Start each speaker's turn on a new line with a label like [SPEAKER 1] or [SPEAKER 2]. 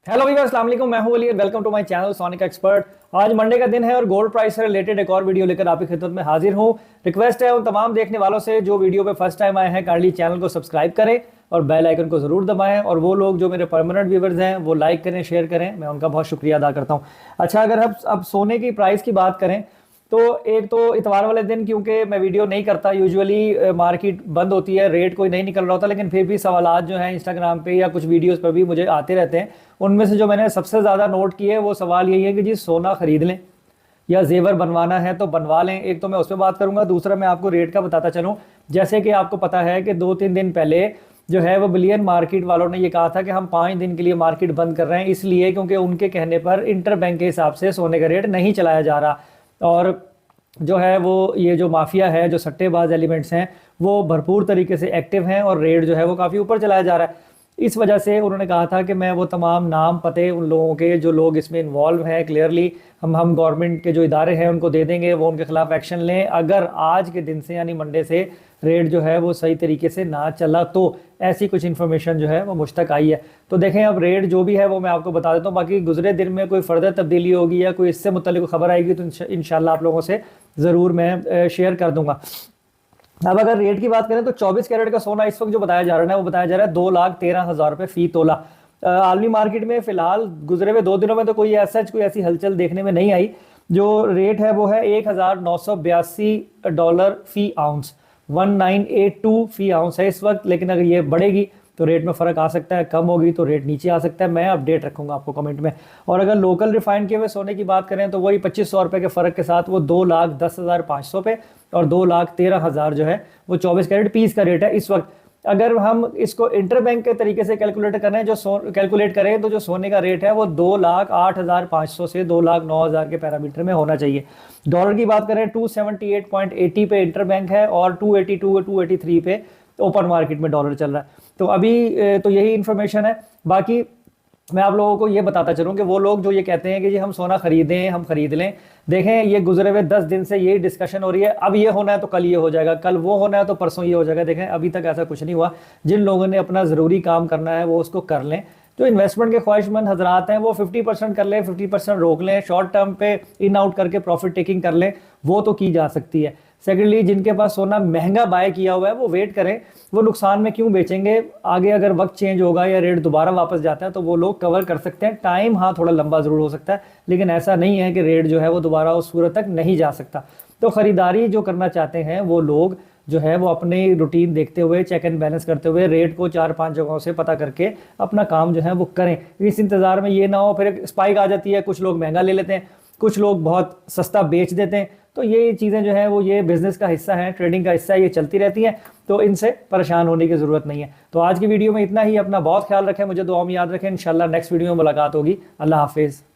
[SPEAKER 1] Hello Weaver, अस्सलाम वालेकुम। मैं हूं Ali, welcome to my channel Sonic Expert. आज मंडे का दिन है और गोल्ड प्राइस से रिलेटेड एक और वीडियो लेकर आपकी खिदमत में हाजिर हूं। रिक्वेस्ट है उन तमाम देखने वालों से जो वीडियो पे फर्स्ट टाइम आए हैं, काइंडली चैनल को सब्सक्राइब करें और बेल आइकन को जरूर दबाएं। और वो लोग जो मेरे परमानेंट व्यूवर्स हैं वो लाइक करें, शेयर करें, मैं उनका बहुत शुक्रिया अदा करता हूँ। अच्छा, अगर हम अब सोने की प्राइस की बात करें तो एक तो इतवार वाले दिन, क्योंकि मैं वीडियो नहीं करता यूजुअली, मार्केट बंद होती है, रेट कोई नहीं निकल रहा होता, लेकिन फिर भी सवालात जो हैं इंस्टाग्राम पे या कुछ वीडियोस पर भी मुझे आते रहते हैं। उनमें से जो मैंने सबसे ज़्यादा नोट किए वो सवाल यही है कि जी सोना खरीद लें या जेवर बनवाना है तो बनवा लें। एक तो मैं उस पर बात करूंगा, दूसरा मैं आपको रेट का बताता चलूँ। जैसे कि आपको पता है कि 2-3 दिन पहले जो है वो बिलियन मार्केट वालों ने ये कहा था कि हम 5 दिन के लिए मार्केट बंद कर रहे हैं, इसलिए क्योंकि उनके कहने पर इंटर बैंक के हिसाब से सोने का रेट नहीं चलाया जा रहा। और जो है वो ये जो माफिया है, जो सट्टेबाज एलिमेंट्स हैं, वो भरपूर तरीके से एक्टिव हैं और रेट जो है वो काफ़ी ऊपर चलाया जा रहा है। इस वजह से उन्होंने कहा था कि मैं वो तमाम नाम पते उन लोगों के जो लोग इसमें इन्वॉल्व हैं क्लियरली हम गवर्नमेंट के जो इदारे हैं उनको दे देंगे, वो उनके खिलाफ एक्शन लें अगर आज के दिन से यानी मंडे से रेट जो है वो सही तरीके से ना चला तो। ऐसी कुछ इन्फॉर्मेशन जो है वो मुझ तक आई है। तो देखें, अब रेट जो भी है वो मैं आपको बता देता हूँ। बाकी गुजरे दिन में कोई फर्दर तब्दीली होगी या कोई इससे मुतल्लिक खबर आएगी तो इंशाल्लाह आप लोगों से ज़रूर मैं शेयर कर दूंगा। अब अगर रेट की बात करें तो 24 कैरेट का सोना इस वक्त जो बताया जा रहा है वो बताया जा रहा है 2,13,000 रुपये फी तोला। आलमी मार्केट में फिलहाल गुजरे हुए 2 दिनों में तो कोई ऐसी हलचल देखने में नहीं आई। जो रेट है वो है $1,982 फी आउंस, 1982 फी आउंस है इस वक्त। लेकिन अगर ये बढ़ेगी तो रेट में फ़र्क आ सकता है, कम होगी तो रेट नीचे आ सकता है। मैं अपडेट रखूंगा आपको कमेंट में। और अगर लोकल रिफाइंड किए हुए सोने की बात करें तो वही 2500 रुपये के फ़र्क के साथ वो 2,10,500 पे और 2,13,000 जो है वो 24 कैरेट पीस का रेट है इस वक्त। अगर हम इसको इंटर बैंक के तरीके से कैलकुलेट करें कैलकुलेट करें तो जो सोने का रेट है वो 2,08,500 से 2,09,000 के पैरामीटर में होना चाहिए। डॉलर की बात करें 278.80 पे इंटर बैंक है और 282-283 पे ओपन मार्केट में डॉलर चल रहा है। तो अभी तो यही इन्फॉर्मेशन है। बाकी मैं आप लोगों को ये बताता चलूँ कि वो लोग जो ये कहते हैं कि जी हम सोना खरीदें, हम खरीद लें, देखें ये गुजरे हुए 10 दिन से यही डिस्कशन हो रही है। अब ये होना है तो कल ये हो जाएगा, कल वो होना है तो परसों ये हो जाएगा। देखें अभी तक ऐसा कुछ नहीं हुआ। जिन लोगों ने अपना ज़रूरी काम करना है वो उसको कर लें। जो इन्वेस्टमेंट के ख्वाहिशमंद हजरात हैं वो 50% कर लें, 50% रोक लें, शॉर्ट टर्म पे इन आउट करके प्रॉफिट टेकिंग कर लें, वो तो की जा सकती है। सेकेंडली, जिनके पास सोना महंगा बाय किया हुआ है वो वेट करें, वो नुकसान में क्यों बेचेंगे। आगे अगर वक्त चेंज होगा या रेट दोबारा वापस जाता है तो वो लोग कवर कर सकते हैं। टाइम हाँ थोड़ा लंबा ज़रूर हो सकता है, लेकिन ऐसा नहीं है कि रेट जो है वो दोबारा उस सूरत तक नहीं जा सकता। तो ख़रीदारी जो करना चाहते हैं वो लोग जो है वो अपनी रूटीन देखते हुए, चेक एंड बैलेंस करते हुए, रेट को 4-5 जगहों से पता करके अपना काम जो है वो करें। इस इंतज़ार में ये ना हो फिर एक स्पाइक आ जाती है, कुछ लोग महंगा ले लेते हैं, कुछ लोग बहुत सस्ता बेच देते हैं। तो ये चीज़ें जो है वो ये बिज़नेस का हिस्सा है, ट्रेडिंग का हिस्सा है, ये चलती रहती हैं। तो इनसे परेशान होने की ज़रूरत नहीं है। तो आज की वीडियो में इतना ही। अपना बहुत ख्याल रखें, मुझे दुआ में याद रखें। इंशाल्लाह नेक्स्ट वीडियो में मुलाकात होगी। अल्लाह हाफिज़।